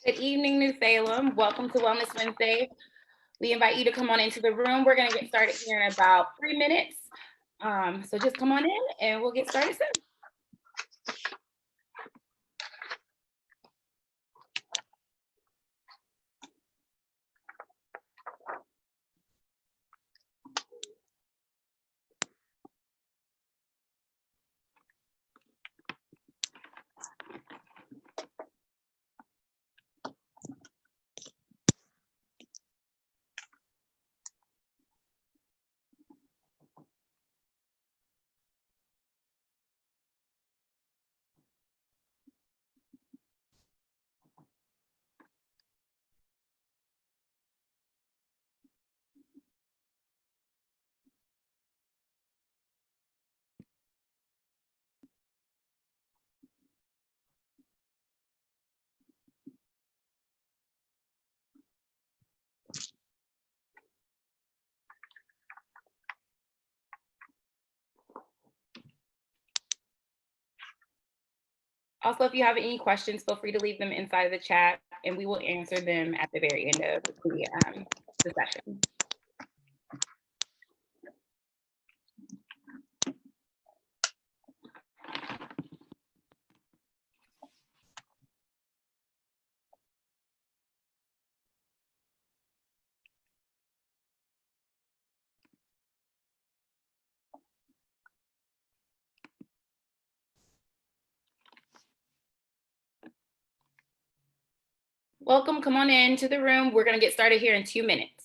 Good evening, New Salem. Welcome to Wellness Wednesday. We invite you to come on into the room. We're going to get started here in about 3 minutes. So just come on in and we'll get started soon. Also, if you have any questions, feel free to leave them inside of the chat and we will answer them at the very end of the session. Welcome, come on into the room. We're going to get started here in 2 minutes.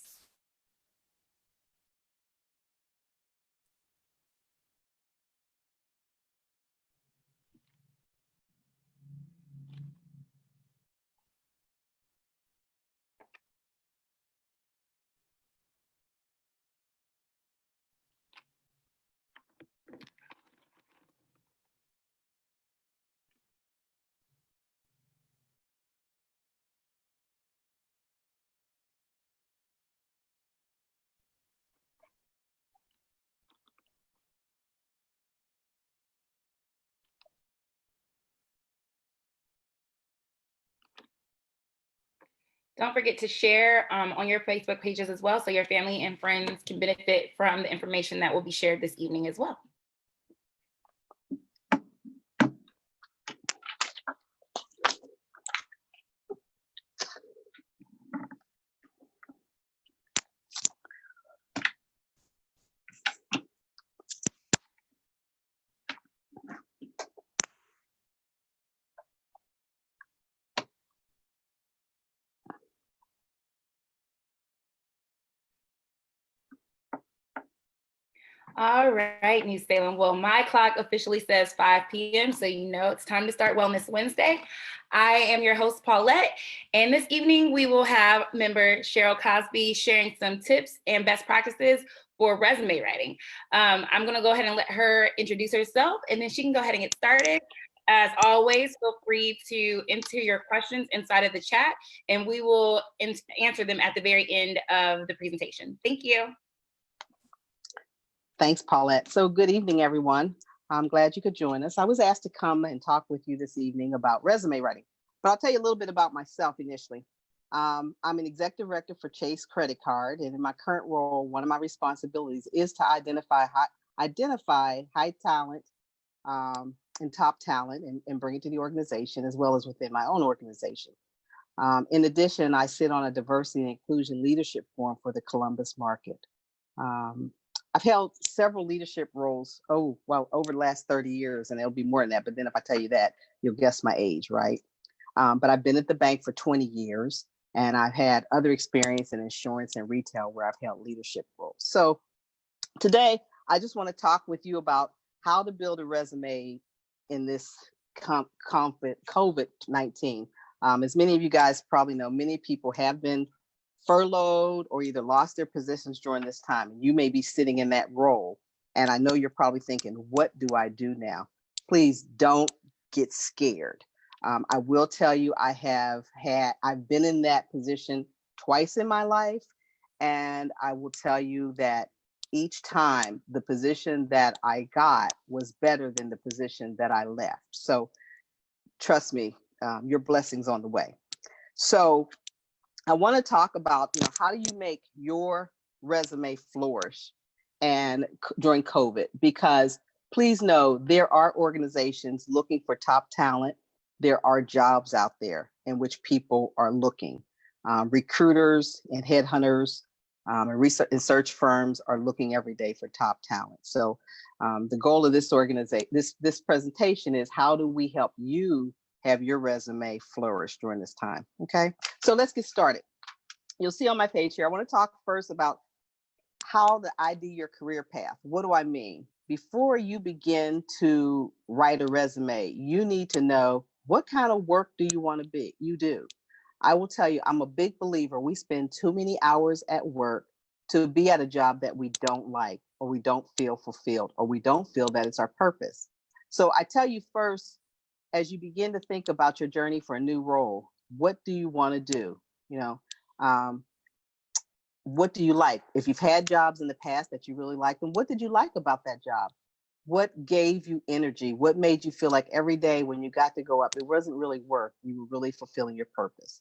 Don't forget to share on your Facebook pages as well so your family and friends can benefit from the information that will be shared this evening as well. All right, New Salem. Well, my clock officially says 5 p.m., so you know it's time to start Wellness Wednesday. I am your host, Paulette, and this evening we will have member Cheryl Cosby sharing some tips and best practices for resume writing. I'm going to go ahead and let her introduce herself, and then she can go ahead and get started. As always, feel free to enter your questions inside of the chat, and we will answer them at the very end of the presentation. Thank you. Thanks, Paulette. So good evening, everyone. I'm glad you could join us. I was asked to come and talk with you this evening about resume writing, but I'll tell you a little bit about myself initially. I'm an executive director for Chase Credit Card, and in my current role, one of my responsibilities is to identify high talent and top talent and bring it to the organization as well as within my own organization. In addition, I sit on a diversity and inclusion leadership forum for the Columbus market. I've held several leadership roles, over the last 30 years, and it'll be more than that. But then if I tell you that, you'll guess my age, right? But I've been at the bank for 20 years, and I've had other experience in insurance and retail where I've held leadership roles. So today, I just want to talk with you about how to build a resume in this COVID-19. As many of you guys probably know, many people have been furloughed or either lost their positions during this time. And you may be sitting in that role. And I know you're probably thinking, what do I do now? Please don't get scared. I will tell you, I've been in that position twice in my life. And I will tell you that each time the position that I got was better than the position that I left. So trust me, your blessings on the way. So I want to talk about, how do you make your resume flourish and during COVID? Because please know there are organizations looking for top talent. There are jobs out there in which people are looking. Recruiters and headhunters and research and search firms are looking every day for top talent. So the goal of this organization, this presentation is how do we help you have your resume flourish during this time? Okay, so let's get started. You'll see on my page here, I want to talk first about how to ID your career path. What do I mean? Before you begin to write a resume, you need to know what kind of work do you want to be? You do. I will tell you, I'm a big believer. We spend too many hours at work to be at a job that we don't like, or we don't feel fulfilled, or we don't feel that it's our purpose. So I tell you first, as you begin to think about your journey for a new role, what do you want to do? You know, um, what do you like? If you've had jobs in the past that you really liked, then what did you like about that job? What gave you energy? What made you feel like every day when you got to go up, it wasn't really work, you were really fulfilling your purpose?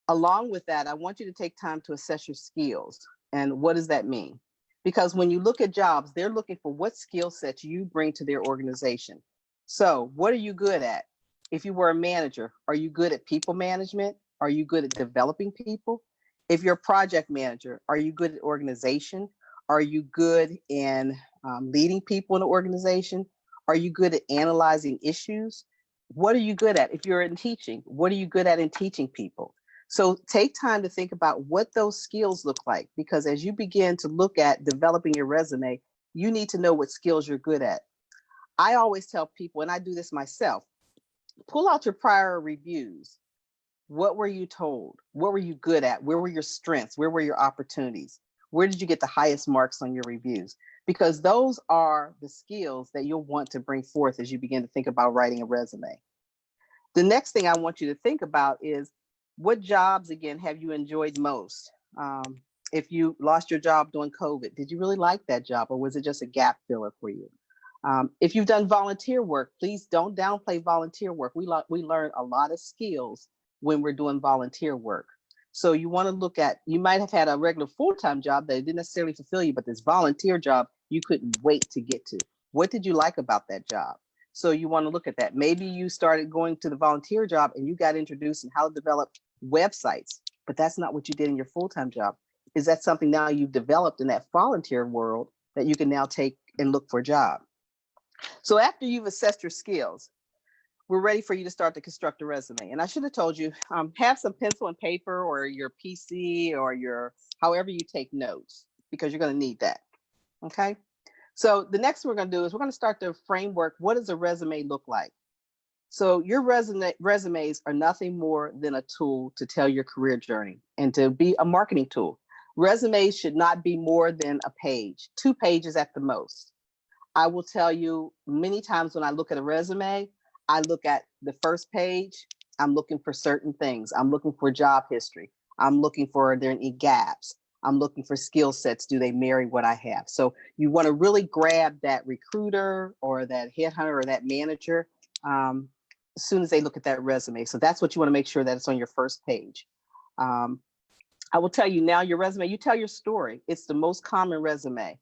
Along with that, I want you to take time to assess your skills. And what does that mean? Because when you look at jobs, they're looking for what skill sets you bring to their organization. So, what are you good at? If you were a manager, are you good at people management? Are you good at developing people? If you're a project manager, are you good at organization? Are you good in leading people in an organization? Are you good at analyzing issues? What are you good at? If you're in teaching, what are you good at in teaching people? So take time to think about what those skills look like, because as you begin to look at developing your resume, you need to know what skills you're good at. I always tell people, and I do this myself, pull out your prior reviews. What were you told? What were you good at? Where were your strengths? Where were your opportunities? Where did you get the highest marks on your reviews? Because those are the skills that you'll want to bring forth as you begin to think about writing a resume. The next thing I want you to think about is what jobs, again, have you enjoyed most? If you lost your job during COVID, did you really like that job, or was it just a gap filler for you? If you've done volunteer work, please don't downplay volunteer work. We learn a lot of skills when we're doing volunteer work. So you want to look at, you might have had a regular full-time job that didn't necessarily fulfill you, but this volunteer job, you couldn't wait to get to. What did you like about that job? So you want to look at that. Maybe you started going to the volunteer job and you got introduced in how to develop websites, but that's not what you did in your full-time job. Is that something now you've developed in that volunteer world that you can now take and look for a job? So after you've assessed your skills, we're ready for you to start to construct a resume. And I should have told you, have some pencil and paper or your PC or your, however you take notes, because you're going to need that. Okay. So the next thing we're going to do is we're going to start the framework. What does a resume look like? So your resumes are nothing more than a tool to tell your career journey and to be a marketing tool. Resumes should not be more than a page, 2 pages at the most. I will tell you many times when I look at a resume, I look at the first page, I'm looking for certain things. I'm looking for job history. I'm looking for, are there any gaps? I'm looking for skill sets. Do they marry what I have? So you want to really grab that recruiter or that headhunter or that manager as soon as they look at that resume. So that's what you want to make sure that it's on your first page. I will tell you now, your resume, you tell your story. It's the most common resume.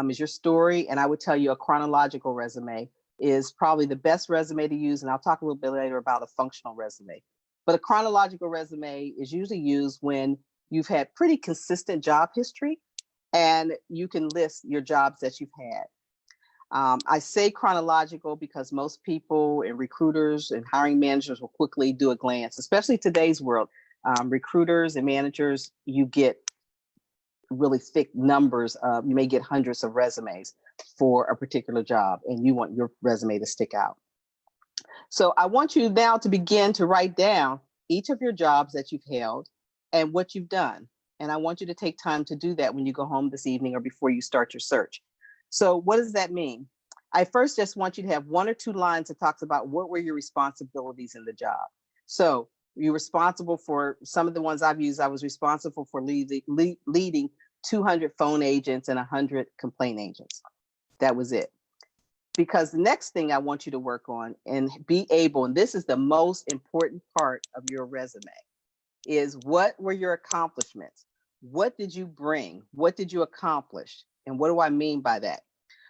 Is your story. And I would tell you a chronological resume is probably the best resume to use. And I'll talk a little bit later about a functional resume. But a chronological resume is usually used when you've had pretty consistent job history and you can list your jobs that you've had. I say chronological because most people and recruiters and hiring managers will quickly do a glance, especially today's world. Recruiters and managers, you get really thick numbers. You may get hundreds of resumes for a particular job, and you want your resume to stick out. So I want you now to begin to write down each of your jobs that you've held and what you've done. And I want you to take time to do that when you go home this evening or before you start your search. So what does that mean? I first just want you to have 1 or 2 lines that talks about what were your responsibilities in the job. So you're responsible for, some of the ones I've used, I was responsible for leading 200 phone agents and 100 complaint agents. That was it. Because the next thing I want you to work on and be able, and this is the most important part of your resume, is what were your accomplishments? What did you bring? What did you accomplish? And what do I mean by that?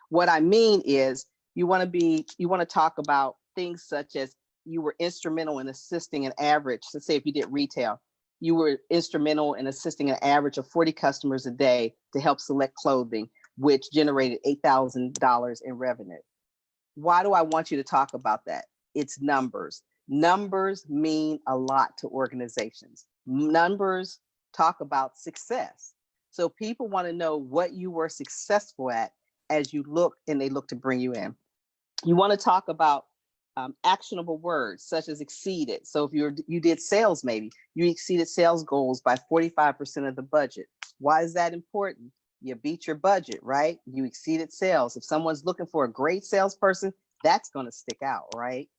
What I mean is you want to talk about things such as you were instrumental in assisting an average. Let's say if you did retail, you were instrumental in assisting an average of 40 customers a day to help select clothing, which generated $8,000 in revenue. Why do I want you to talk about that? It's numbers. Numbers mean a lot to organizations. Numbers talk about success. So people want to know what you were successful at as you look and they look to bring you in. You want to talk about actionable words such as exceeded. So if you did sales, maybe you exceeded sales goals by 45% of the budget. Why is that important? You beat your budget, right? You exceeded sales. If someone's looking for a great salesperson, that's going to stick out, right?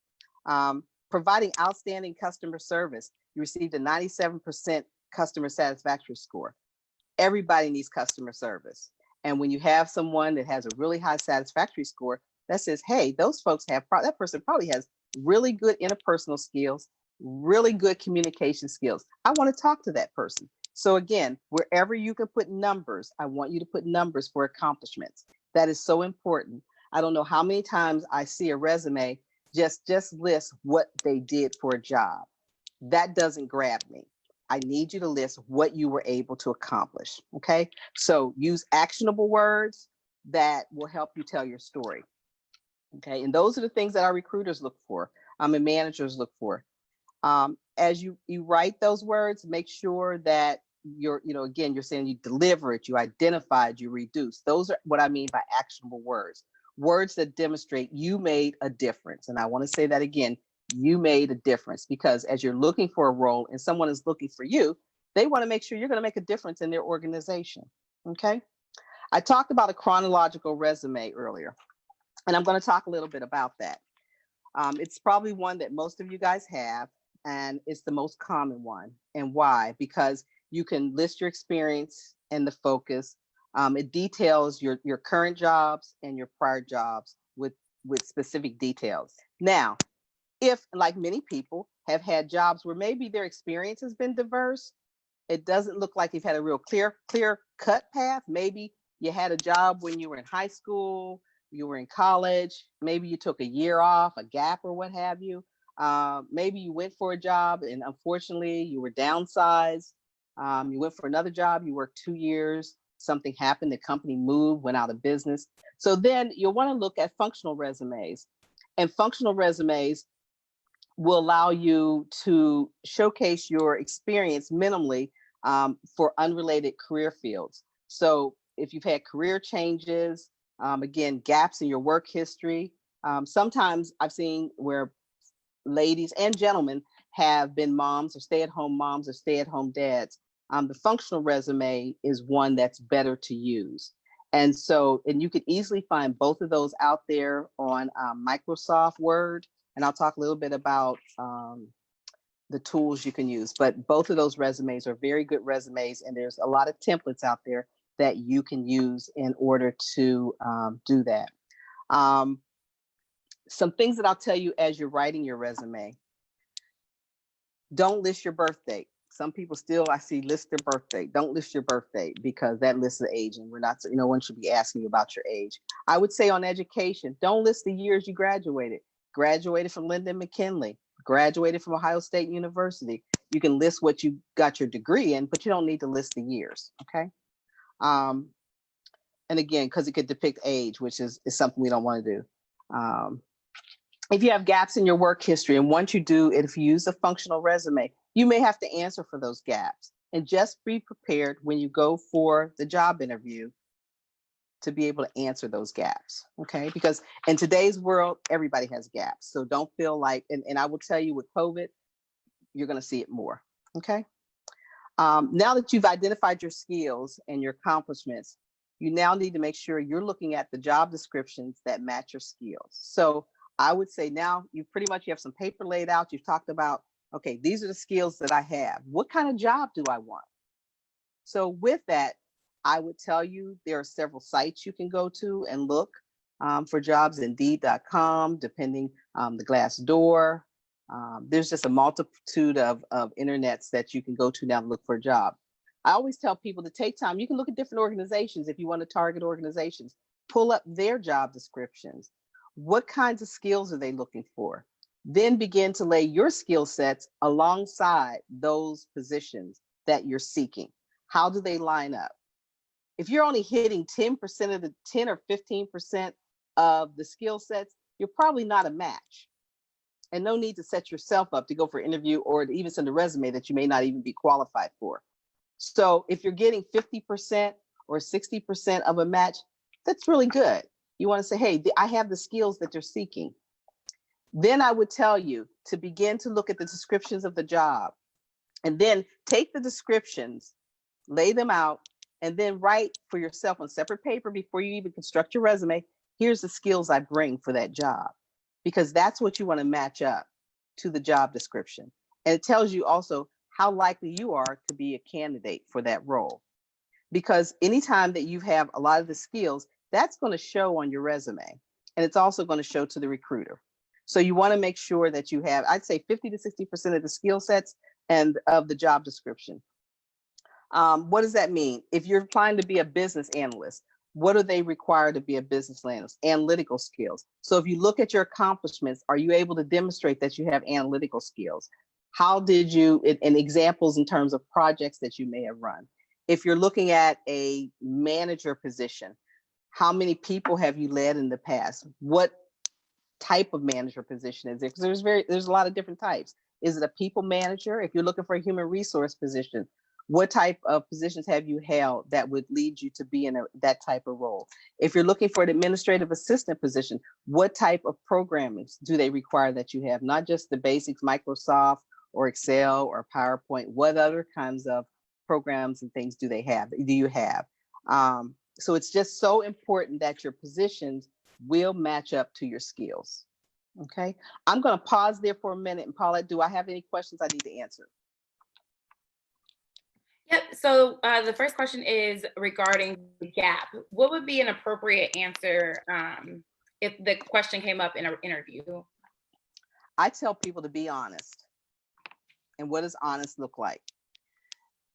Providing outstanding customer service. You received a 97% customer satisfaction score. Everybody needs customer service. And when you have someone that has a really high satisfactory score, that says, hey, those folks have, that person probably has really good interpersonal skills, really good communication skills. I want to talk to that person. So again, wherever you can put numbers, I want you to put numbers for accomplishments. That is so important. I don't know how many times I see a resume just list what they did for a job. That doesn't grab me. I need you to list what you were able to accomplish. Okay. So use actionable words that will help you tell your story. Okay. And those are the things that our recruiters look for, and managers look for. As you write those words, make sure that you're saying you deliver it, you identified, you reduce. Those are what I mean by actionable words. Words that demonstrate you made a difference. And I want to say that again, you made a difference, because as you're looking for a role and someone is looking for you, they want to make sure you're going to make a difference in their organization. Okay. I talked about a chronological resume earlier, and I'm going to talk a little bit about that. It's probably one that most of you guys have, and it's the most common one. And why? Because you can list your experience and the focus. It details your current jobs and your prior jobs with specific details. Now, if, like many people, have had jobs where maybe their experience has been diverse, it doesn't look like you've had a real clear cut path. Maybe you had a job when you were in high school, you were in college, maybe you took a year off, a gap or what have you. Maybe you went for a job and unfortunately you were downsized. You went for another job, you worked 2 years, something happened, the company moved, went out of business. So then you'll want to look at functional resumes. And functional resumes will allow you to showcase your experience minimally for unrelated career fields. So if you've had career changes, again, gaps in your work history, sometimes I've seen where ladies and gentlemen have been moms or stay-at-home moms or stay-at-home dads. The functional resume is one that's better to use. And you could easily find both of those out there on Microsoft Word. And I'll talk a little bit about the tools you can use. But both of those resumes are very good resumes. And there's a lot of templates out there that you can use in order to do that. Some things that I'll tell you as you're writing your resume. Don't list your birth date. Some people still, I see, list their birth date. Don't list your birth date because that lists the age, and we're not, no one should be asking you about your age. I would say on education, don't list the years you graduated. Graduated from Lyndon McKinley, graduated from Ohio State University. You can list what you got your degree in, but you don't need to list the years, okay? And again, because it could depict age, which is something we don't want to do. If you have gaps in your work history, and once you do, if you use a functional resume, you may have to answer for those gaps. And just be prepared when you go for the job interview to be able to answer those gaps, okay? Because in today's world, everybody has gaps. So don't feel like, and I will tell you with COVID, you're gonna see it more, okay? Now that you've identified your skills and your accomplishments, you now need to make sure you're looking at the job descriptions that match your skills. So I would say now you have some paper laid out. You've talked about, okay, these are the skills that I have. What kind of job do I want? So with that, I would tell you there are several sites you can go to and look for jobs, Indeed.com, depending the Glassdoor, There's just a multitude of internets that you can go to now to look for a job. I always tell people to take time. You can look at different organizations if you want to target organizations. Pull up their job descriptions. What kinds of skills are they looking for? Then begin to lay your skill sets alongside those positions that you're seeking. How do they line up? If you're only hitting 10% of the 10 or 15% of the skill sets, you're probably not a match. And no need to set yourself up to go for an interview or to even send a resume that you may not even be qualified for. So if you're getting 50% or 60% of a match, that's really good. You want to say, hey, I have the skills that you're seeking. Then I would tell you to begin to look at the descriptions of the job and then take the descriptions, lay them out, and then write for yourself on separate paper before you even construct your resume. Here's the skills I bring for that job, because that's what you want to match up to the job description. And it tells you also how likely you are to be a candidate for that role. Because anytime that you have a lot of the skills, that's going to show on your resume. And it's also going to show to the recruiter. So you want to make sure that you have, I'd say 50 to 60% of the skill sets and of the job description. What does that mean? If you're applying to be a business analyst, what do they require to be a business analyst? Analytical skills. So if you look at your accomplishments, are you able to demonstrate that you have analytical skills? How did you, and examples in terms of projects that you may have run? If you're looking at a manager position, how many people have you led in the past? What type of manager position is it? Because there's a lot of different types. Is it a people manager? If you're looking for a human resource position, what type of positions have you held that would lead you to be in that type of role? If you're looking for an administrative assistant position, what type of programming do they require that you have? Not just the basics, Microsoft or Excel or PowerPoint. What other kinds of programs and things do you have? So it's just so important that your positions will match up to your skills. Okay, I'm going to pause there for a minute. And Paulette, do I have any questions I need to answer? Yep. So the first question is regarding the gap. What would be an appropriate answer if the question came up in an interview? I tell people to be honest. And what does honest look like?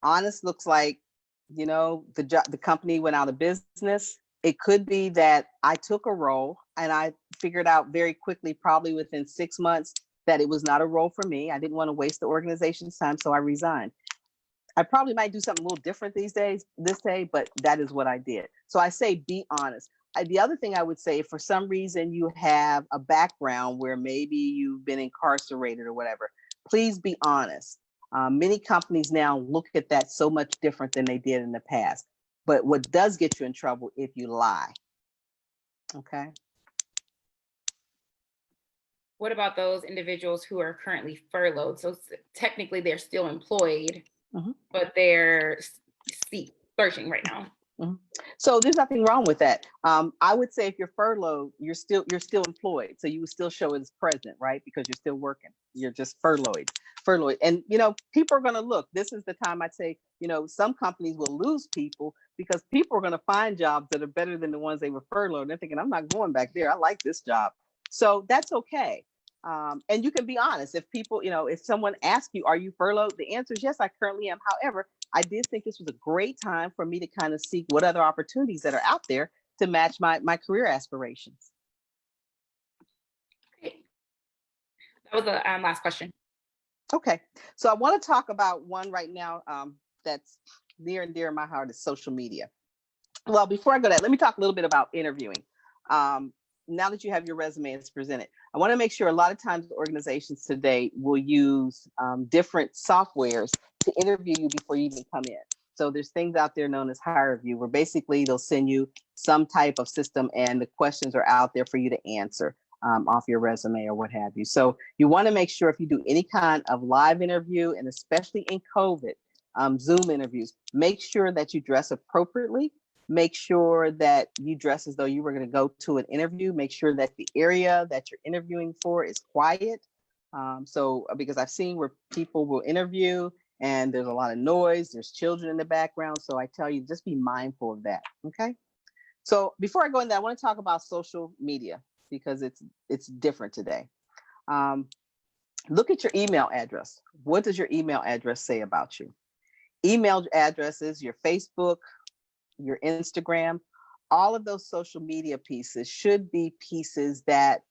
Honest looks like, the company went out of business. It could be that I took a role and I figured out very quickly, probably within 6 months, that it was not a role for me. I didn't want to waste the organization's time, so I resigned. I probably might do something a little different this day, but that is what I did. So I say be honest. The other thing I would say, if for some reason you have a background where maybe you've been incarcerated or whatever, please be honest. Many companies now look at that so much different than they did in the past. But what does get you in trouble if you lie? Okay. What about those individuals who are currently furloughed? So technically they're still employed, but they're searching right now. So there's nothing wrong with that. I would say if you're furloughed, you're still employed. So you would still show it as present, right? Because you're still working. You're just furloughed. And, people are going to look. This is the time I'd say, some companies will lose people because people are going to find jobs that are better than the ones they were furloughed. They're thinking, I'm not going back there. I like this job. So that's okay. And you can be honest. If people, if someone asks you, are you furloughed? The answer is yes, I currently am. However, I did think this was a great time for me to kind of seek what other opportunities that are out there to match my career aspirations. Great. That was the last question. Okay. So I want to talk about one right now that's near and dear to my heart, is social media. Well, before I go to that, let me talk a little bit about interviewing. Now that you have your resume as presented, I want to make sure a lot of times organizations today will use different softwares to interview you before you even come in. So there's things out there known as HireVue, where basically they'll send you some type of system and the questions are out there for you to answer off your resume or what have you. So you want to make sure if you do any kind of live interview, and especially in COVID, Zoom interviews, make sure that you dress appropriately. Make sure that you dress as though you were going to go to an interview. Make sure that the area that you're interviewing for is quiet. Because I've seen where people will interview and there's a lot of noise, there's children in the background. So I tell you, just be mindful of that. Okay. So before I go into that, I want to talk about social media because it's different today. Look at your email address. What does your email address say about you? Email addresses, your Facebook, your Instagram, all of those social media pieces should be pieces that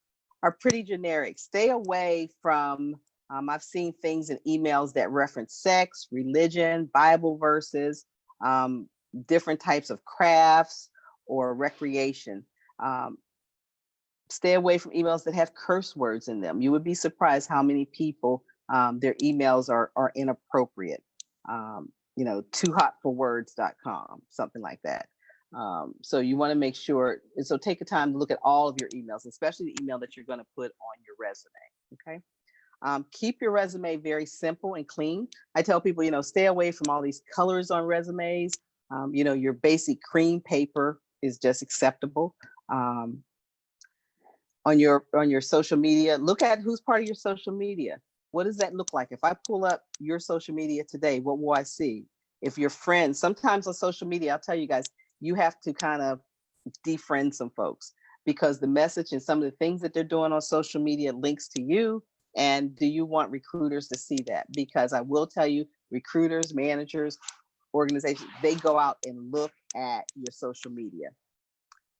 are pretty generic. Stay away from, I've seen things in emails that reference sex, religion, Bible verses, um, different types of crafts or recreation. Um, Stay away from emails that have curse words in them. You would be surprised how many people, their emails are inappropriate. toohotforwords.com, something like that. So you want to make sure, and so take a time to look at all of your emails, especially the email that you're going to put on your resume. Okay. Keep your resume very simple and clean. I tell people, stay away from all these colors on resumes. Your basic cream paper is just acceptable. On your social media, look at who's part of your social media. What does that look like? If I pull up your social media today, what will I see? If your friends, sometimes on social media, I'll tell you guys, you have to kind of defriend some folks because the message and some of the things that they're doing on social media links to you. And do you want recruiters to see that? Because I will tell you, recruiters, managers, organizations, they go out and look at your social media.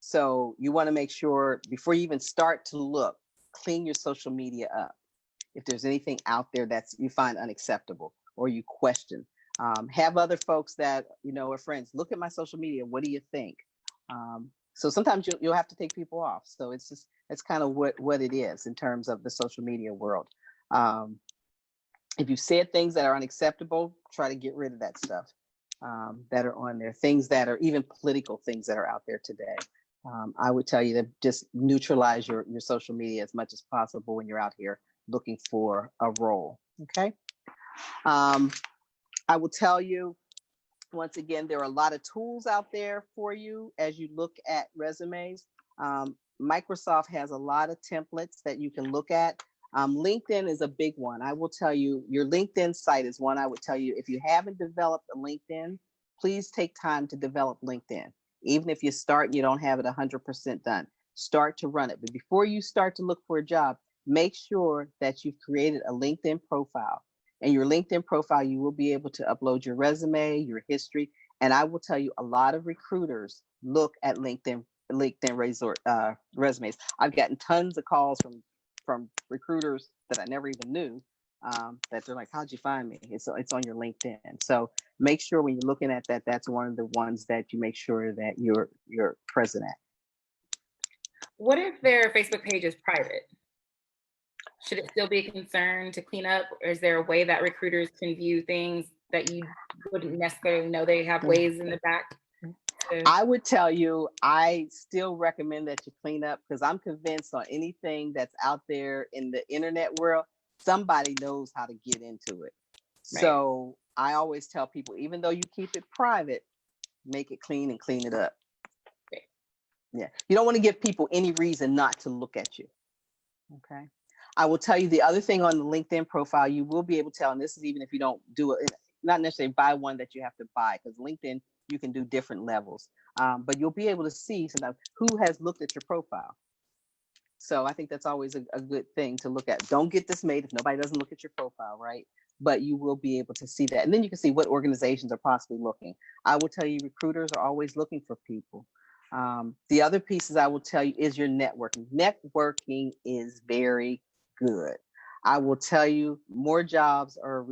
So you want to make sure before you even start to look, clean your social media up. If there's anything out there that's you find unacceptable or you question, have other folks that are friends. Look at my social media. What do you think? So sometimes you'll have to take people off. So it's kind of what it is in terms of the social media world. If you said things that are unacceptable, try to get rid of that stuff that are on there. Things that are even political things that are out there today. I would tell you to just neutralize your social media as much as possible when you're out here looking for a role. Okay. I will tell you, once again, there are a lot of tools out there for you as you look at resumes. Microsoft has a lot of templates that you can look at. LinkedIn is a big one. I will tell you, your LinkedIn site is one I would tell you, if you haven't developed a LinkedIn, please take time to develop LinkedIn. Even if you start and you don't have it 100% done, start to run it. But before you start to look for a job, make sure that you've created a LinkedIn profile. And your LinkedIn profile, you will be able to upload your resume, your history. And I will tell you, a lot of recruiters look at LinkedIn resumes. I've gotten tons of calls from recruiters that I never even knew, that they're like, how'd you find me? It's on your LinkedIn. So make sure when you're looking at that, that's one of the ones that you make sure that you're present at. What if their Facebook page is private? Should it still be a concern to clean up? Or is there a way that recruiters can view things that you wouldn't necessarily know they have ways in the back? I would tell you, I still recommend that you clean up because I'm convinced on anything that's out there in the internet world, somebody knows how to get into it. Right. So I always tell people, even though you keep it private, make it clean and clean it up. Okay. Yeah. You don't want to give people any reason not to look at you. Okay. I will tell you the other thing on the LinkedIn profile, you will be able to tell, and this is even if you don't do it, not necessarily buy one that you have to buy, because LinkedIn, you can do different levels, but you'll be able to see sometimes who has looked at your profile. So I think that's always a good thing to look at. Don't get dismayed if nobody doesn't look at your profile, right? But you will be able to see that. And then you can see what organizations are possibly looking. I will tell you, recruiters are always looking for people. The other pieces I will tell you is your networking. Networking is very good. I will tell you, more jobs are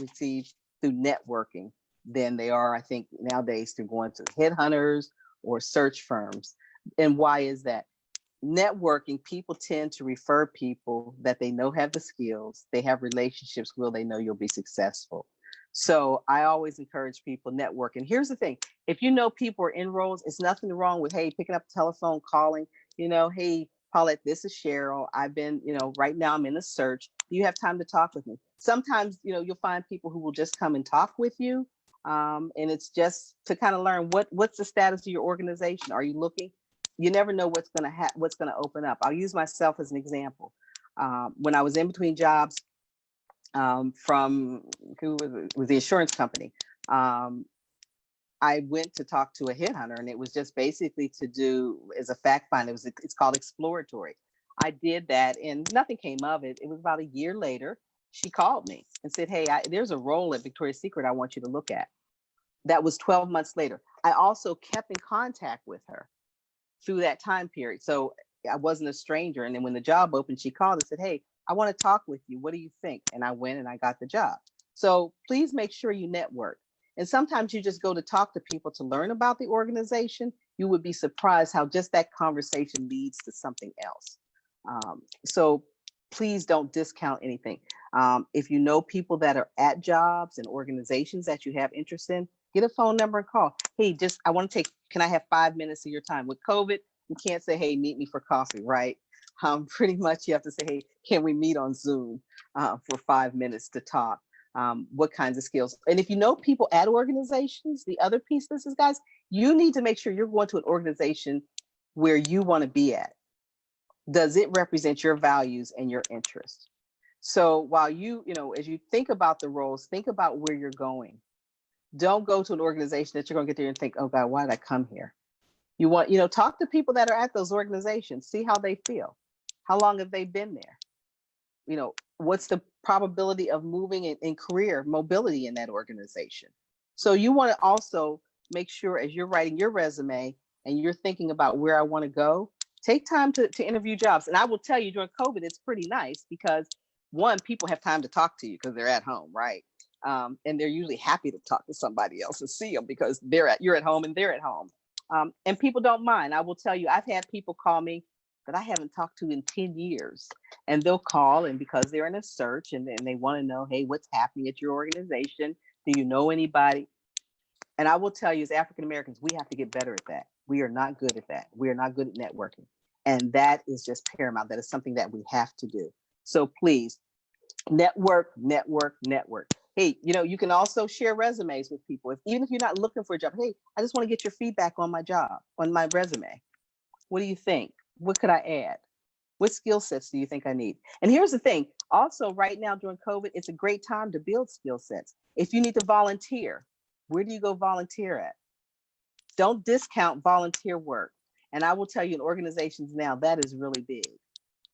received through networking than they are, I think, nowadays through going to headhunters or search firms. And why is that? Networking, people tend to refer people that they know have the skills, they have relationships where they know you'll be successful. So I always encourage people network. And here's the thing, if you know people are in roles, it's nothing wrong with, hey, picking up the telephone, calling, hey, Paulette, this is Cheryl. I've been, right now I'm in a search. Do you have time to talk with me? Sometimes, you'll find people who will just come and talk with you. And it's just to kind of learn what's the status of your organization. Are you looking? You never know what's going to open up. I'll use myself as an example. When I was in between jobs, from who was the insurance company, I went to talk to a headhunter, and it was just basically to do as a fact find. It's called exploratory. I did that and nothing came of it. It was about a year later. She called me and said, hey, there's a role at Victoria's Secret I want you to look at. That was 12 months later. I also kept in contact with her through that time period. So I wasn't a stranger. And then when the job opened, she called and said, hey, I want to talk with you. What do you think? And I went and I got the job. So please make sure you network. And sometimes you just go to talk to people to learn about the organization. You would be surprised how just that conversation leads to something else. So please don't discount anything. If you know people that are at jobs and organizations that you have interest in, get a phone number and call. Hey, I want to can I have 5 minutes of your time? With COVID, you can't say, hey, meet me for coffee, right? Pretty much you have to say, hey, can we meet on Zoom for 5 minutes to talk? What kinds of skills? And if you know people at organizations, the other piece of this is, guys, you need to make sure you're going to an organization where you want to be at. Does it represent your values and your interests? So while as you think about the roles, think about where you're going. Don't go to an organization that you're going to get there and think, oh God, why did I come here? You want, talk to people that are at those organizations, see how they feel. How long have they been there? What's the probability of moving in career mobility in that organization? So you want to also make sure as you're writing your resume and you're thinking about where I want to go, take time to interview jobs. And I will tell you, during COVID, it's pretty nice because one, people have time to talk to you because they're at home, right? And they're usually happy to talk to somebody else and see them because you're at home and they're at home. And people don't mind. I will tell you, I've had people call me that I haven't talked to in 10 years. And they'll call, and because they're in a search and they want to know, hey, what's happening at your organization? Do you know anybody? And I will tell you, as African Americans, we have to get better at that. We are not good at that. We are not good at networking. And that is just paramount. That is something that we have to do. So please, network, network, network. Hey, you can also share resumes with people. Even if you're not looking for a job, hey, I just want to get your feedback on my job, on my resume. What do you think? What could I add? What skill sets do you think I need? And here's the thing. Also, right now during COVID, it's a great time to build skill sets. If you need to volunteer, where do you go volunteer at? Don't discount volunteer work. And I will tell you, in organizations now, that is really big.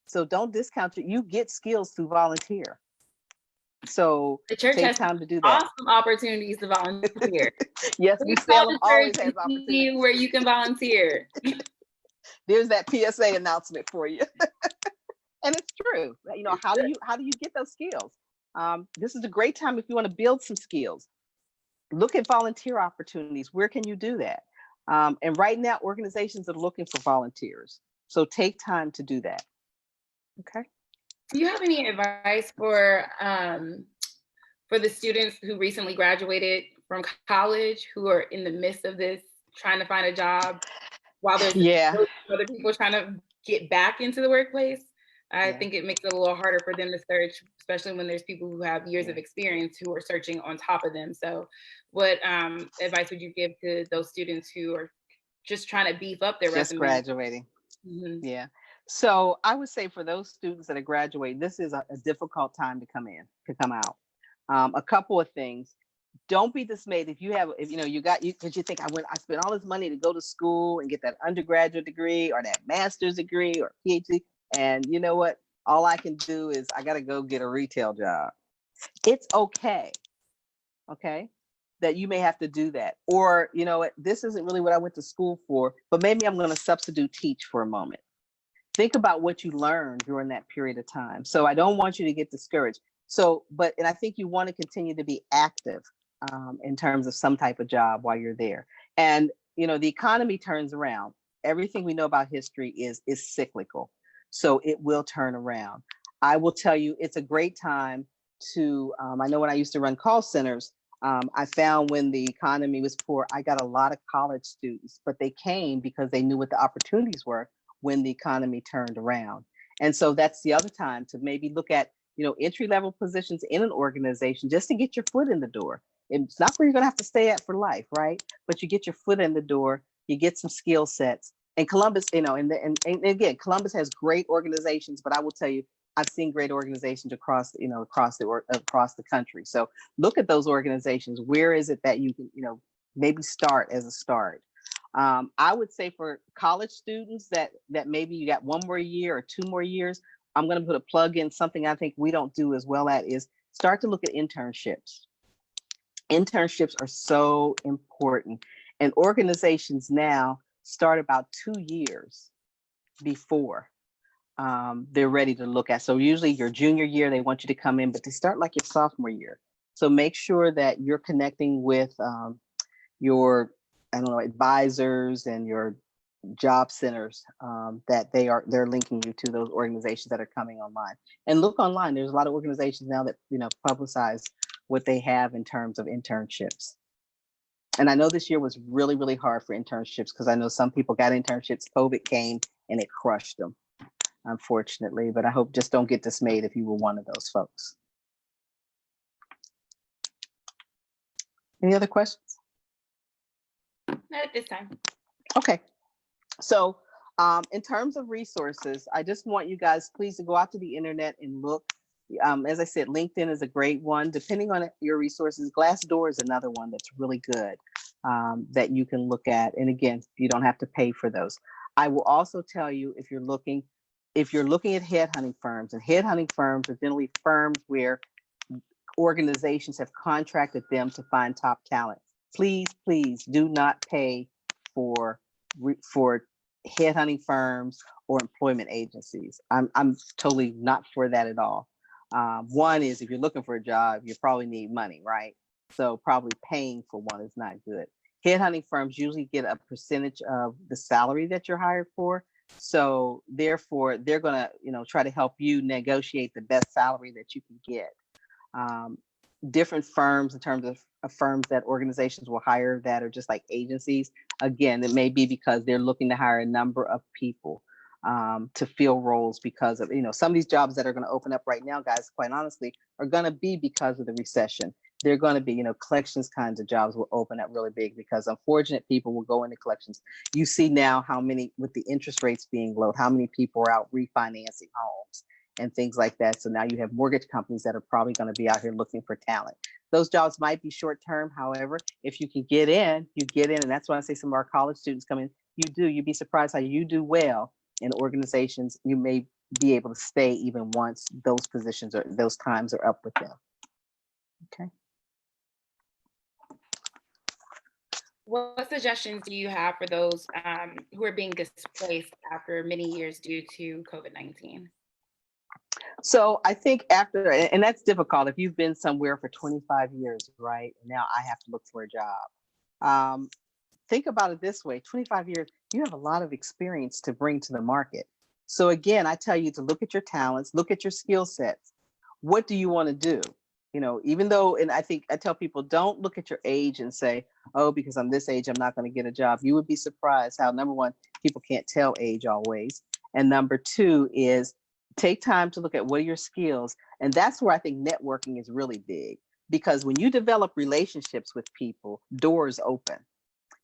So don't discount it. You get skills through volunteer. So the church take has time to do that. Awesome opportunities to volunteer. Yes, New Salem always has opportunities where you can volunteer. There's that PSA announcement for you. And it's true. How do you get those skills? This is a great time if you want to build some skills. Look at volunteer opportunities. Where can you do that? And right now, organizations are looking for volunteers. So take time to do that. Okay. Do you have any advice for the students who recently graduated from college, who are in the midst of this, trying to find a job, while there's other people trying to get back into the workplace? I think it makes it a little harder for them to search, especially when there's people who have years of experience who are searching on top of them. So what advice would you give to those students who are just trying to beef up their resume? Just graduating. Mm-hmm. Yeah. So I would say for those students that are graduating, this is a difficult time to come out. A couple of things. Don't be dismayed if you because you think I spent all this money to go to school and get that undergraduate degree or that master's degree or PhD. And you know what? All I can do is I got to go get a retail job. It's okay. Okay. That you may have to do that. Or, this isn't really what I went to school for, but maybe I'm going to substitute teach for a moment. Think about what you learned during that period of time. So I don't want you to get discouraged. And I think you want to continue to be active in terms of some type of job while you're there. And, the economy turns around. Everything we know about history is cyclical. So it will turn around. I will tell you, it's a great time to, I know when I used to run call centers, I found when the economy was poor, I got a lot of college students, but they came because they knew what the opportunities were when the economy turned around. And so that's the other time to maybe look at, entry-level positions in an organization just to get your foot in the door. It's not where you're going to have to stay at for life, right? But you get your foot in the door, you get some skill sets. And Columbus, and again, Columbus has great organizations, but I will tell you, I've seen great organizations across the country. So look at those organizations. Where is it that you can, maybe start as a start? I would say for college students that maybe you got one more year or two more years, I'm going to put a plug in. Something I think we don't do as well at is start to look at internships. Internships are so important, and organizations now start about 2 years before they're ready to look at. So usually your junior year, they want you to come in, but they start like your sophomore year. So make sure that you're connecting with your, I don't know, advisors and your job centers, that they're linking you to those organizations that are coming online. And look online. There's a lot of organizations now that publicize what they have in terms of internships. And I know this year was really, really hard for internships because I know some people got internships. COVID came and it crushed them, unfortunately. But I hope just don't get dismayed if you were one of those folks. Any other questions? Not at this time. Okay. So in terms of resources, I just want you guys please to go out to the internet and look. As I said, LinkedIn is a great one. Depending on your resources, Glassdoor is another one that's really good, that you can look at. And again, you don't have to pay for those. I will also tell you, if you're looking at headhunting firms, and headhunting firms are generally firms where organizations have contracted them to find top talent. Please, please do not pay for headhunting firms or employment agencies. I'm totally not for that at all. One is, if you're looking for a job, you probably need money, right? So probably paying for one is not good. Headhunting firms usually get a percentage of the salary that you're hired for. So therefore, they're gonna, try to help you negotiate the best salary that you can get. Different firms, in terms of firms that organizations will hire that are just like agencies. Again, it may be because they're looking to hire a number of people to fill roles because of, some of these jobs that are going to open up right now, guys, quite honestly, are going to be because of the recession. They're going to be, collections kinds of jobs will open up really big because unfortunate people will go into collections. You see now how many, with the interest rates being low, how many people are out refinancing homes and things like that. So now you have mortgage companies that are probably going to be out here looking for talent. Those jobs might be short term. However, if you can get in, you get in. And that's why I say some of our college students come in. You'd be surprised how you do well in organizations. You may be able to stay even once those positions or those times are up with them. Okay. What suggestions do you have for those who are being displaced after many years due to COVID-19? So I think after, and that's difficult if you've been somewhere for 25 years, right? Now I have to look for a job. Think about it this way: 25 years, you have a lot of experience to bring to the market. So again, I tell you to look at your talents, look at your skill sets. What do you want to do? Even though, and I think I tell people, don't look at your age and say, oh, because I'm this age, I'm not going to get a job. You would be surprised how, number one, people can't tell age always. And number two is take time to look at what are your skills. And that's where I think networking is really big, because when you develop relationships with people, doors open.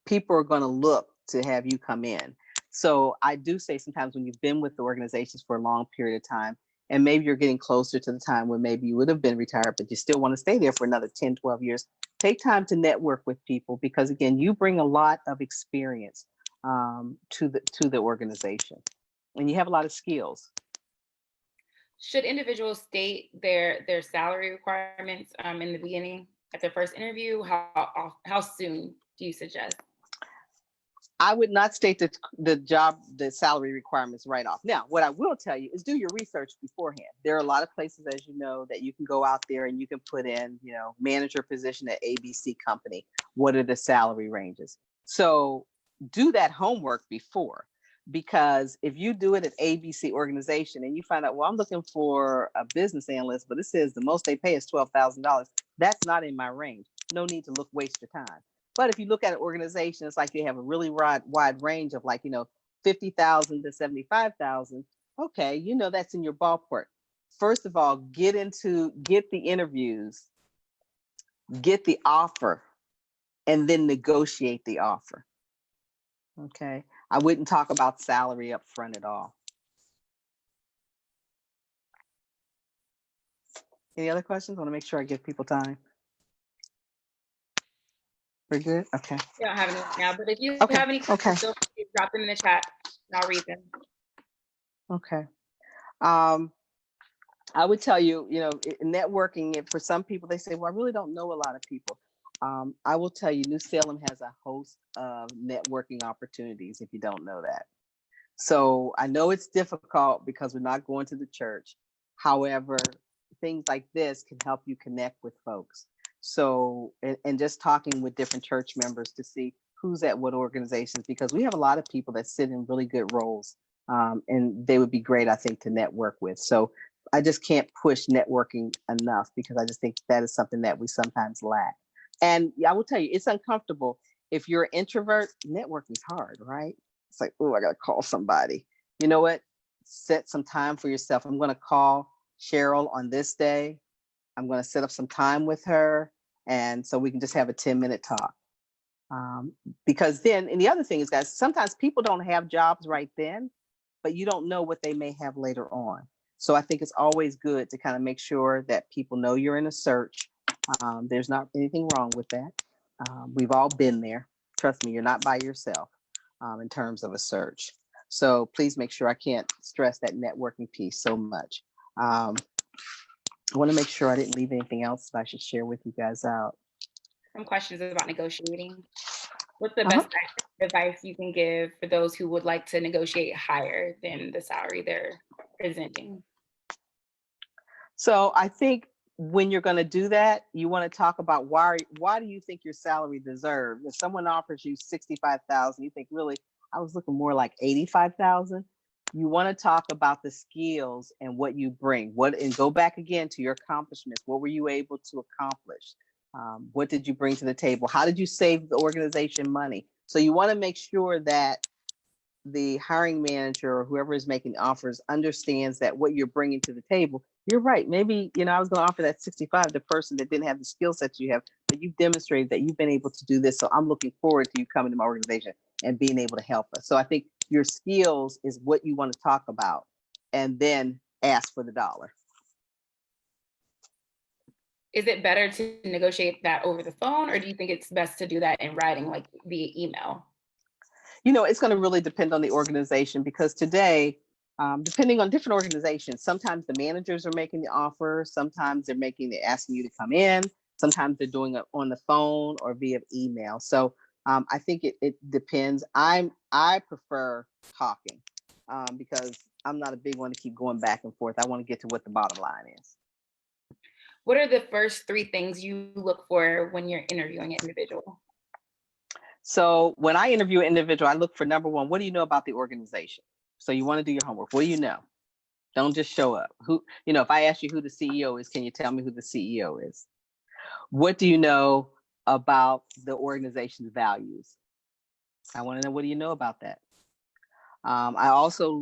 People are going to look to have you come in. So I do say sometimes when you've been with the organizations for a long period of time, and maybe you're getting closer to the time when maybe you would have been retired, but you still want to stay there for another 10, 12 years, take time to network with people, because again, you bring a lot of experience to the organization, and you have a lot of skills. Should individuals state their salary requirements in the beginning at their first interview? How soon do you suggest? I would not state the salary requirements right off. Now, what I will tell you is do your research beforehand. There are a lot of places, as you know, that you can go out there and you can put in, manager position at ABC company. What are the salary ranges? So do that homework before, because if you do it at ABC organization and you find out, well, I'm looking for a business analyst, but it says the most they pay is $12,000. That's not in my range. No need to waste your time. But if you look at an organization, it's like they have a really wide range of 50,000 to 75,000. Okay, that's in your ballpark. First of all, get the interviews, get the offer, and then negotiate the offer. Okay, I wouldn't talk about salary up front at all. Any other questions? I want to make sure I give people time. We're good? Okay. We don't have any right now, but if you Okay. have any Okay. questions, feel free to drop them in the chat and I'll read them. Okay. Um, I would tell you, networking, for some people, they say, well, I really don't know a lot of people. I will tell you, New Salem has a host of networking opportunities if you don't know that. So I know it's difficult because we're not going to the church. However, things like this can help you connect with folks. So, and just talking with different church members to see who's at what organizations, because we have a lot of people that sit in really good roles, and they would be great, I think, to network with. So I just can't push networking enough because I just think that is something that we sometimes lack. And I will tell you, it's uncomfortable. If you're an introvert, networking is hard, right? It's like, oh, I got to call somebody. You know what? Set some time for yourself. I'm going to call Cheryl on this day. I'm going to set up some time with her. And so we can just have a 10-minute talk. Because then, and the other thing is, guys, sometimes people don't have jobs right then, but you don't know what they may have later on. So I think it's always good to kind of make sure that people know you're in a search. There's not anything wrong with that. We've all been there. Trust me, you're not by yourself in terms of a search. So please make sure, I can't stress that networking piece so much. I want to make sure I didn't leave anything else that I should share with you guys out. Some questions about negotiating. What's the best advice you can give for those who would like to negotiate higher than the salary they're presenting? So I think when you're going to do that, you want to talk about why do you think your salary deserves? If someone offers you 65,000, you think, really, I was looking more like 85,000. You want to talk about the skills and what you bring. And go back again to your accomplishments. What were you able to accomplish? What did you bring to the table? How did you save the organization money? So you want to make sure that the hiring manager or whoever is making offers understands that what you're bringing to the table. You're right. Maybe, I was going to offer that 65 to the person that didn't have the skill sets you have, but you've demonstrated that you've been able to do this. So I'm looking forward to you coming to my organization and being able to help us. So I think your skills is what you want to talk about, and then ask for the dollar. Is it better to negotiate that over the phone, or do you think it's best to do that in writing, like via email? It's going to really depend on the organization, because today, depending on different organizations, sometimes the managers are making the offer, sometimes they're asking you to come in, sometimes they're doing it on the phone or via email. So I think it depends. I prefer talking because I'm not a big one to keep going back and forth. I want to get to what the bottom line is. What are the first 3 things you look for when you're interviewing an individual? So when I interview an individual, I look for, number one, what do you know about the organization? So you want to do your homework. What do you know? Don't just show up. If I ask you who the CEO is, can you tell me who the CEO is? What do you know about the organization's values? I want to know, what do you know about that? I also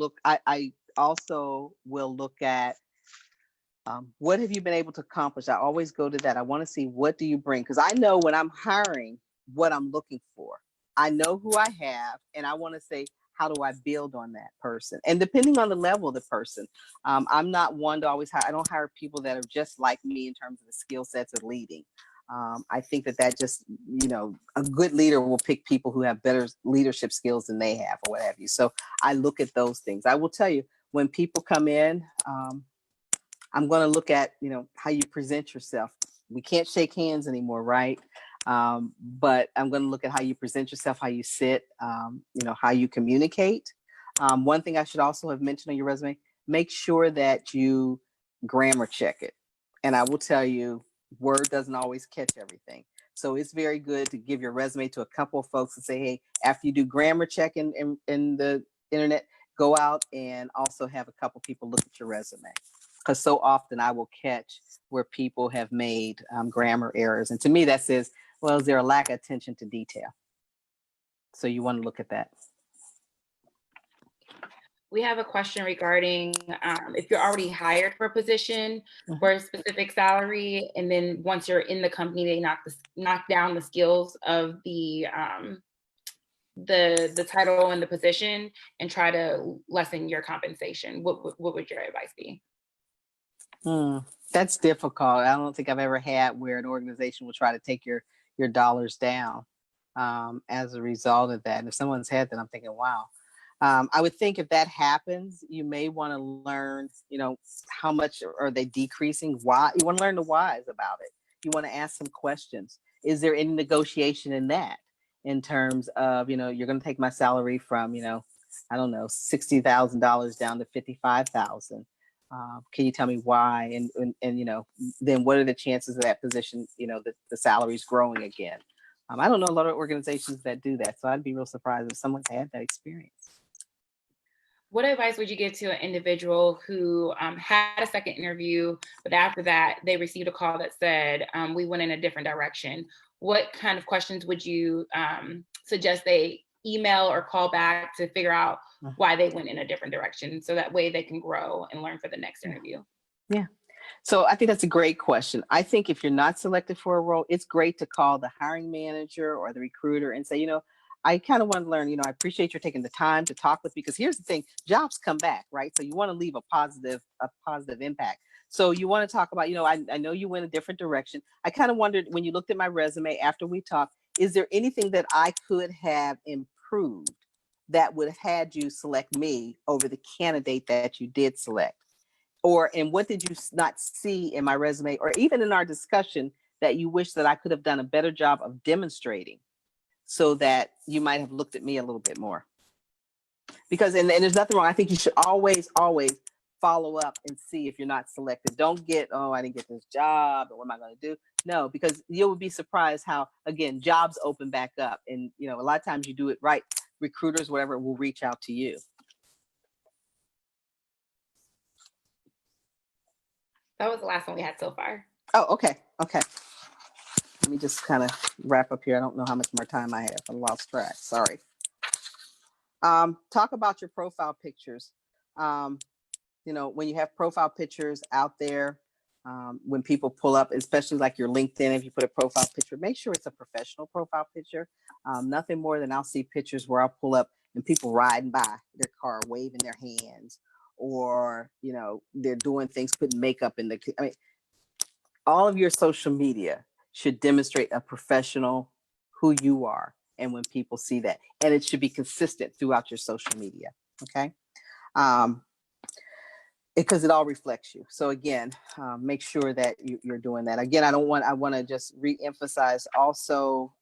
will look at what have you been able to accomplish? I always go to that. I want to see, what do you bring? Because I know when I'm hiring what I'm looking for. I know who I have, and I want to say, how do I build on that person? And depending on the level of the person, I'm not one to always hire. I don't hire people that are just like me in terms of the skill sets of leading. I think that just, a good leader will pick people who have better leadership skills than they have, or what have you. So I look at those things. I will tell you, when people come in, I'm going to look at, how you present yourself. We can't shake hands anymore, right? But I'm going to look at how you present yourself, how you sit, how you communicate. One thing I should also have mentioned on your resume, make sure that you grammar check it. And I will tell you, Word doesn't always catch everything. So it's very good to give your resume to a couple of folks and say, hey, after you do grammar check in the internet, go out and also have a couple people look at your resume. Because so often I will catch where people have made grammar errors. And to me, that says, well, is there a lack of attention to detail? So you want to look at that. We have a question regarding if you're already hired for a position for a specific salary, and then once you're in the company, they knock down the skills of the title and the position and try to lessen your compensation. What would your advice be? That's difficult. I don't think I've ever had where an organization will try to take your dollars down. as a result of that. And if someone's had that, I'm thinking, wow. I would think if that happens, you may want to learn, how much are they decreasing? Why? You want to learn the whys about it. You want to ask some questions. Is there any negotiation in that in terms of, you're going to take my salary from, I don't know, $60,000 down to 55,000. Can you tell me why? And then what are the chances of that position, the salary's growing again? I don't know a lot of organizations that do that. So I'd be real surprised if someone's had that experience. What advice would you give to an individual who had a second interview, but after that they received a call that said, we went in a different direction? What kind of questions would you suggest they email or call back to figure out why they went in a different direction, so that way they can grow and learn for the next interview? Yeah. So I think that's a great question. I think if you're not selected for a role, it's great to call the hiring manager or the recruiter and say, I kind of want to learn, I appreciate you taking the time to talk with me, because here's the thing, jobs come back, right? So you want to leave a positive impact. So you want to talk about, I know you went a different direction. I kind of wondered when you looked at my resume after we talked, is there anything that I could have improved that would have had you select me over the candidate that you did select? And what did you not see in my resume or even in our discussion that you wish that I could have done a better job of demonstrating, so that you might have looked at me a little bit more? Because, and there's nothing wrong. I think you should always follow up and see if you're not selected. Don't get, oh, I didn't get this job, or what am I going to do? No, because you will be surprised how, again, jobs open back up. And, a lot of times you do it right. Recruiters, whatever, will reach out to you. That was the last one we had so far. Oh, okay. Let me just kind of wrap up here. I don't know how much more time I have. I lost track. Sorry. Talk about your profile pictures. When you have profile pictures out there, when people pull up, especially like your LinkedIn, if you put a profile picture, make sure it's a professional profile picture. Nothing more than I'll see pictures where I'll pull up and people riding by their car, waving their hands, or, they're doing things, putting makeup in all of your social media should demonstrate a professional, who you are. And when people see that, and it should be consistent throughout your social media. Okay. Because it all reflects you. So again, make sure that you're doing that. Again, I want to just re-emphasize also,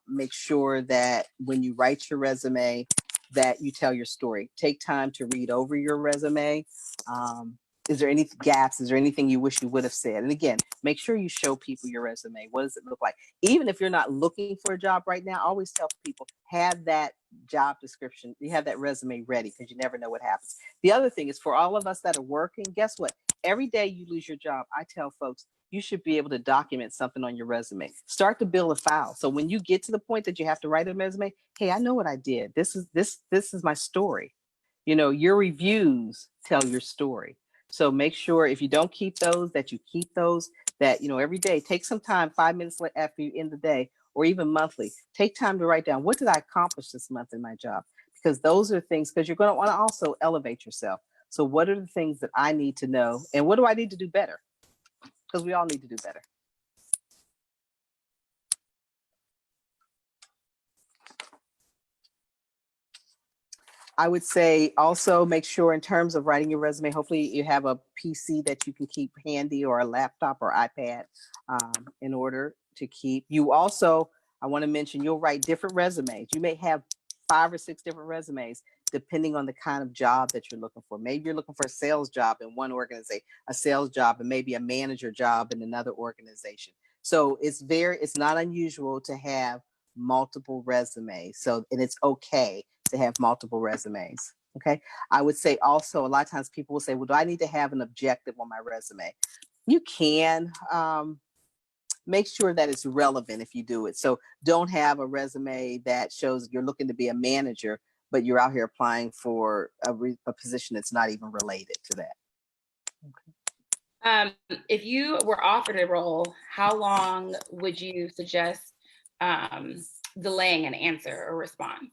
make sure that when you write your resume, that you tell your story. Take time to read over your resume. Is there any gaps? Is there anything you wish you would have said? And again, make sure you show people your resume. What does it look like? Even if you're not looking for a job right now, I always tell people, have that job description, you have that resume ready, because you never know what happens. The other thing is, for all of us that are working, guess what? Every day you lose your job, I tell folks, you should be able to document something on your resume. Start to build a file. So when you get to the point that you have to write a resume, hey, I know what I did. This is my story. Your reviews tell your story. So make sure if you don't keep those, that you keep those, that, every day, take some time, 5 minutes after you end the day, or even monthly, take time to write down, what did I accomplish this month in my job? Because those are things, because you're going to want to also elevate yourself. So what are the things that I need to know? And what do I need to do better? Because we all need to do better. I would say also make sure, in terms of writing your resume, hopefully you have a PC that you can keep handy, or a laptop or iPad, in order to keep. You also, I want to mention, you'll write different resumes. You may have 5 or 6 different resumes, depending on the kind of job that you're looking for. Maybe you're looking for a sales job in one organization, a sales job, and maybe a manager job in another organization. So it's not unusual to have multiple resumes. So, and it's okay to have multiple resumes. Okay. I would say also, a lot of times people will say, well, do I need to have an objective on my resume? You can, make sure that it's relevant if you do it. So don't have a resume that shows you're looking to be a manager, but you're out here applying for a position that's not even related to that. Okay. If you were offered a role, how long would you suggest delaying an answer or response?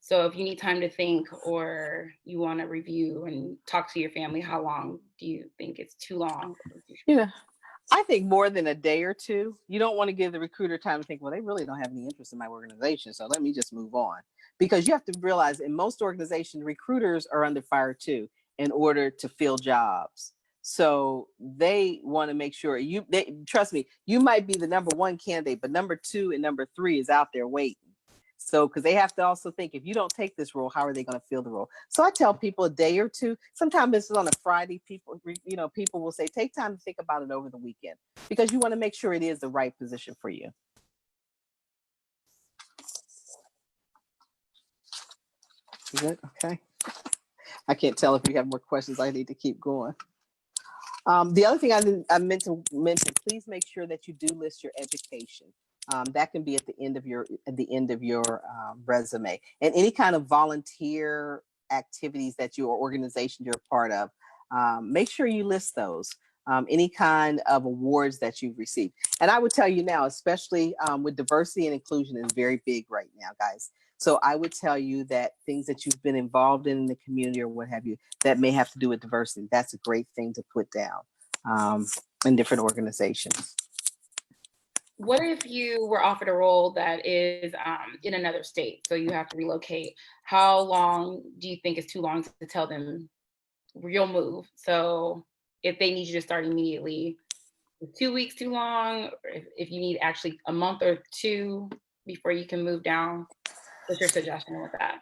So if you need time to think, or you want to review and talk to your family, how long do you think it's too long? Yeah, I think more than a day or two. You don't want to give the recruiter time to think, well, they really don't have any interest in my organization, so let me just move on. Because you have to realize in most organizations, recruiters are under fire too in order to fill jobs. So they want to make sure trust me, you might be the number one candidate, but number two and number three is out there waiting. So, because they have to also think, if you don't take this role, how are they going to fill the role? So I tell people a day or two. Sometimes it's on a Friday. People will say, take time to think about it over the weekend, because you want to make sure it is the right position for you. Good. Okay. I can't tell if we have more questions. I need to keep going. The other thing I meant to mention, please make sure that you do list your education. That can be at the end of your resume, and any kind of volunteer activities that your organization you're a part of. Make sure you list those. Any kind of awards that you've received. And I would tell you now, especially with diversity and inclusion is very big right now, guys. So I would tell you that things that you've been involved in the community or what have you that may have to do with diversity, that's a great thing to put down in different organizations. What if you were offered a role that is in another state, so you have to relocate? How long do you think is too long to tell them you'll move? So if they need you to start immediately, is 2 weeks too long? Or if you need actually a month or two before you can move down, what's your suggestion with that?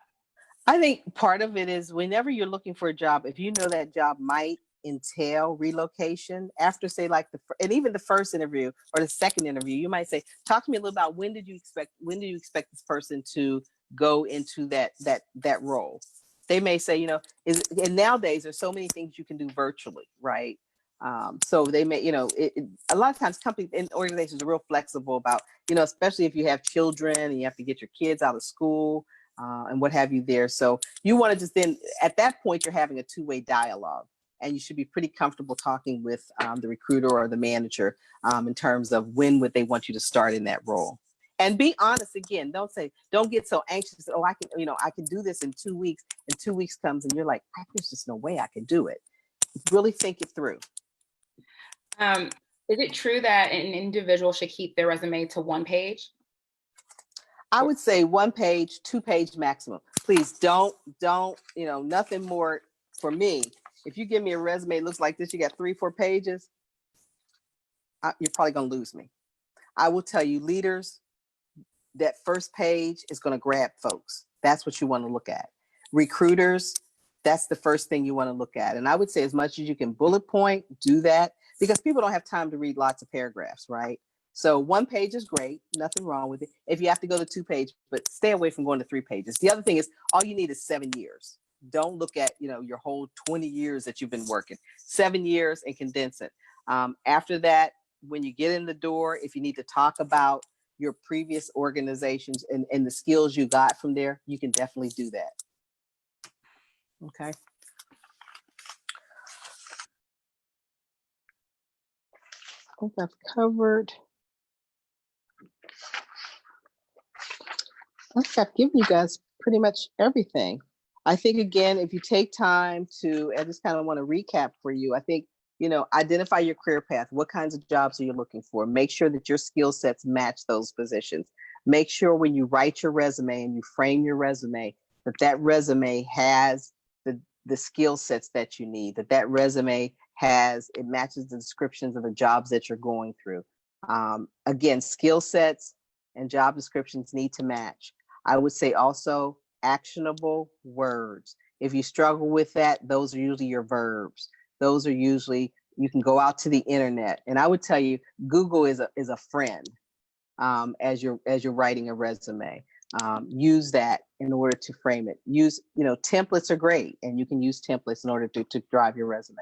I think part of it is whenever you're looking for a job, if you know that job might entail relocation after, say, like and even the first interview or the second interview, you might say, talk to me a little about when do you expect this person to go into that role. They may say, and nowadays there's so many things you can do virtually, right? So they may, a lot of times companies and organizations are real flexible about, especially if you have children and you have to get your kids out of school and what have you there. So you want to just then, at that point, you're having a two-way dialogue, and you should be pretty comfortable talking with the recruiter or the manager in terms of when would they want you to start in that role. And be honest again. Don't get so anxious. Oh, I can do this in 2 weeks. And 2 weeks comes and you're like, there's just no way I can do it. Really think it through. Is it true that an individual should keep their resume to 1 page? I would say 1 page, 2 page maximum. Please don't, nothing more for me. If you give me a resume, it looks like this, you got 3, 4 pages, you're probably going to lose me. I will tell you, leaders, that first page is going to grab folks. That's what you want to look at. Recruiters, that's the first thing you want to look at. And I would say as much as you can bullet point, do that, because people don't have time to read lots of paragraphs, right? So 1 page is great, nothing wrong with it. If you have to go to 2 pages, but stay away from going to 3 pages. The other thing is, all you need is 7 years. Don't look at, your whole 20 years that you've been working. 7 years and condense it. After that, when you get in the door, if you need to talk about your previous organizations and the skills you got from there, you can definitely do that. Okay. I think I've covered. I think I've given you guys pretty much everything. I think, again, if you take time to, I just kind of want to recap for you. I think, identify your career path. What kinds of jobs are you looking for? Make sure that your skill sets match those positions. Make sure when you write your resume and you frame your resume, that resume has the skill sets that you need, that resume it matches the descriptions of the jobs that you're going through. Again, skill sets and job descriptions need to match. I would say also actionable words. If you struggle with that, those are usually your verbs. Those are usually, you can go out to the internet. And I would tell you, Google is a friend as you're writing a resume. Use that in order to frame it. Use, templates are great, and you can use templates in order to drive your resume.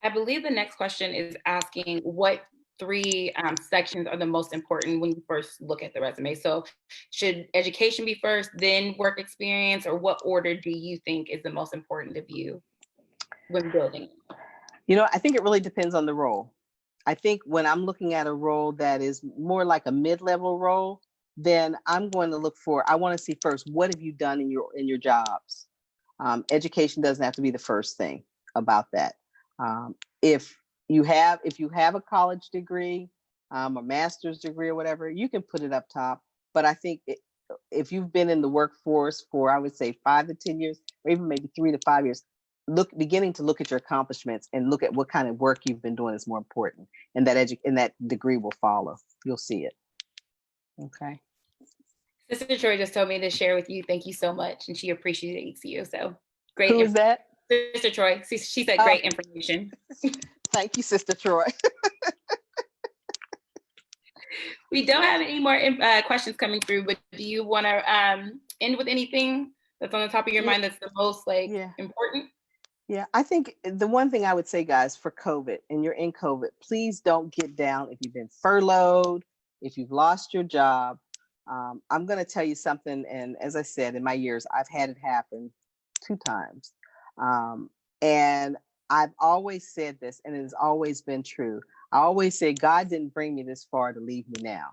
I believe the next question is asking what 3 sections are the most important when you first look at the resume. So should education be first, then work experience, or what order do you think is the most important to view when building? I think it really depends on the role. I think when I'm looking at a role that is more like a mid-level role, then I'm going to look for, I want to see first, what have you done in your jobs? Education doesn't have to be the first thing about that. If if you have a college degree, a master's degree or whatever, you can put it up top. But I think if you've been in the workforce for, I would say 5 to 10 years, or even maybe 3 to 5 years, beginning to look at your accomplishments and look at what kind of work you've been doing is more important, and that degree will follow. You'll see it. Okay. Sister Troy just told me to share with you. Thank you so much, and she appreciates you. So great. Who is that? Sister Troy. She said great information. Thank you, Sister Troy. We don't have any more questions coming through, but do you want to end with anything that's on the top of your mind that's the most important? Yeah, I think the one thing I would say, guys, for COVID, and you're in COVID, please don't get down if you've been furloughed, if you've lost your job. I'm going to tell you something, and as I said, in my years, I've had it happen 2 times. And I've always said this, and it has always been true. I always say, God didn't bring me this far to leave me now.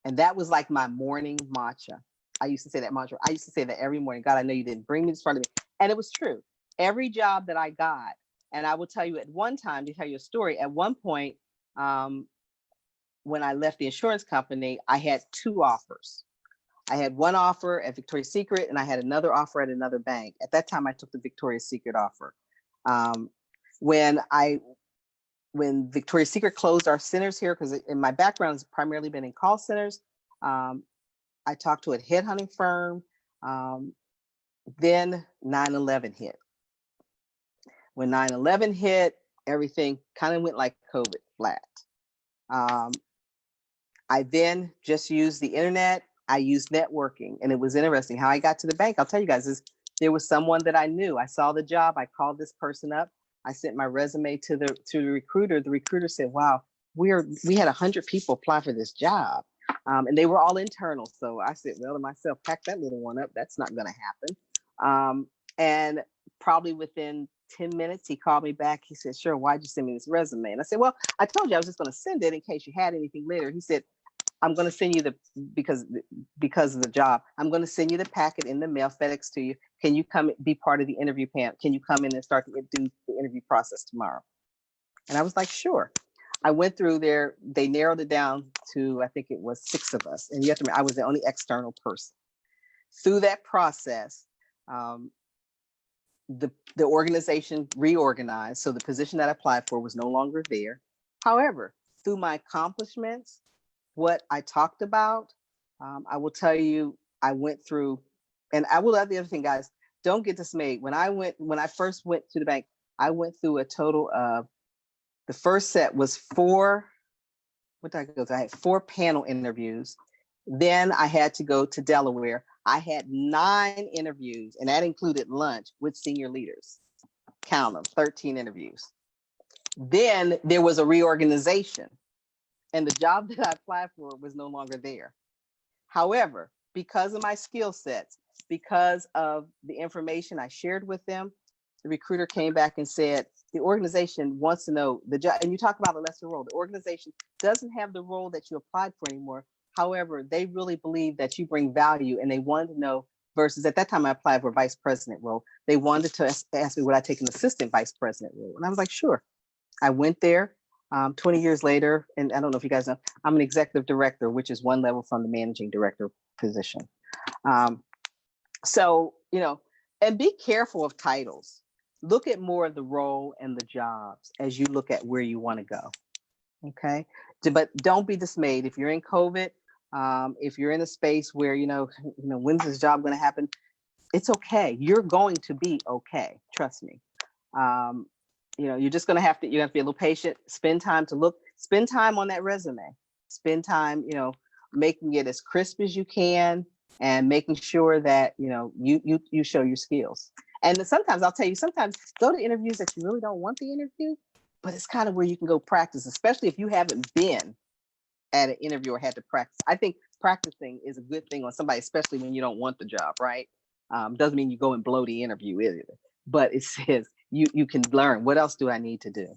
And that was like my morning mantra. I used to say that mantra. I used to say that every morning. God, I know you didn't bring me this far to me. And it was true. Every job that I got, and I will tell you at one time, to tell you a story, at one point, when I left the insurance company, I had 2 offers. I had one offer at Victoria's Secret, and I had another offer at another bank. At that time, I took the Victoria's Secret offer. When Victoria's Secret closed our centers here, because in my background has primarily been in call centers, I talked to a headhunting firm. Then 9/11 hit. When 9/11 hit, everything kind of went like COVID, flat. I then just used the internet. I used networking, and it was interesting how I got to the bank. I'll tell you guys, there was someone that I knew. I saw the job. I called this person up. I sent my resume to the recruiter. The recruiter said, "Wow, we had 100 people apply for this job, and they were all internal." So I said, "Well, to myself, pack that little one up. That's not going to happen." And probably within 10 minutes, he called me back. He said, "Sure, why'd you send me this resume?" And I said, "Well, I told you I was just going to send it in case you had anything later." He said, "I'm going to send you because of the job, I'm going to send you the packet in the mail, FedEx to you. Can you come be part of the interview panel? Can you come in and start to do the interview process tomorrow?" And I was like, "Sure." I went through there. They narrowed it down to, I think it was 6 of us. And you have to remember, I was the only external person. Through that process, the organization reorganized. So the position that I applied for was no longer there. However, through my accomplishments, what I talked about, I will tell you, I went through, and I will add the other thing, guys, don't get dismayed. When I first went to the bank, I went through a total of, the first set was 4, what did I go through? I had 4 panel interviews. Then I had to go to Delaware. I had 9 interviews, and that included lunch with senior leaders. Count them, 13 interviews. Then there was a reorganization, and the job that I applied for was no longer there. However, because of my skill sets, because of the information I shared with them, the recruiter came back and said, the organization wants to know the job. And you talk about a lesser role. The organization doesn't have the role that you applied for anymore. However, they really believe that you bring value, and they wanted to know, versus at that time I applied for vice president role. They wanted to ask me would I take an assistant vice president role. And I was like, sure. I went there. 20 years later, and I don't know if you guys know, I'm an executive director, which is one level from the managing director position. So, and be careful of titles. Look at more of the role and the jobs as you look at where you want to go. Okay. But don't be dismayed if you're in COVID. If you're in a space where, when's this job going to happen? It's okay. You're going to be okay. Trust me. You're just going to have to be a little patient, spend time on that resume, spend time, making it as crisp as you can, and making sure that, you show your skills. And sometimes I'll tell you, go to interviews that you really don't want the interview, but it's kind of where you can go practice, especially if you haven't been at an interview or had to practice. I think practicing is a good thing on somebody, especially when you don't want the job, right? Doesn't mean you go and blow the interview either, but it says you can learn. What else do I need to do?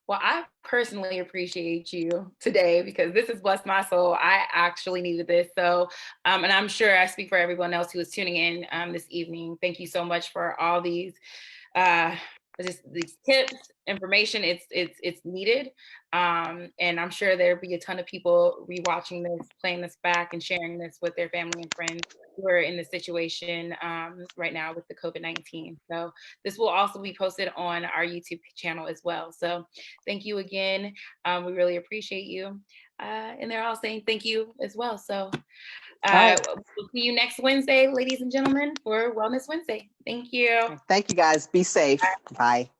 Well, I personally appreciate you today because this has blessed my soul. I actually needed this. So, and I'm sure I speak for everyone else who is tuning in this evening. Thank you so much for all these just these tips, information, it's needed. And I'm sure there'll be a ton of people rewatching this, playing this back, and sharing this with their family and friends who are in the situation right now with the COVID-19. So this will also be posted on our YouTube channel as well. So thank you again. We really appreciate you. And they're all saying thank you as well. So we'll see you next Wednesday, ladies and gentlemen, for Wellness Wednesday. Thank you. Thank you guys. Be safe. Bye.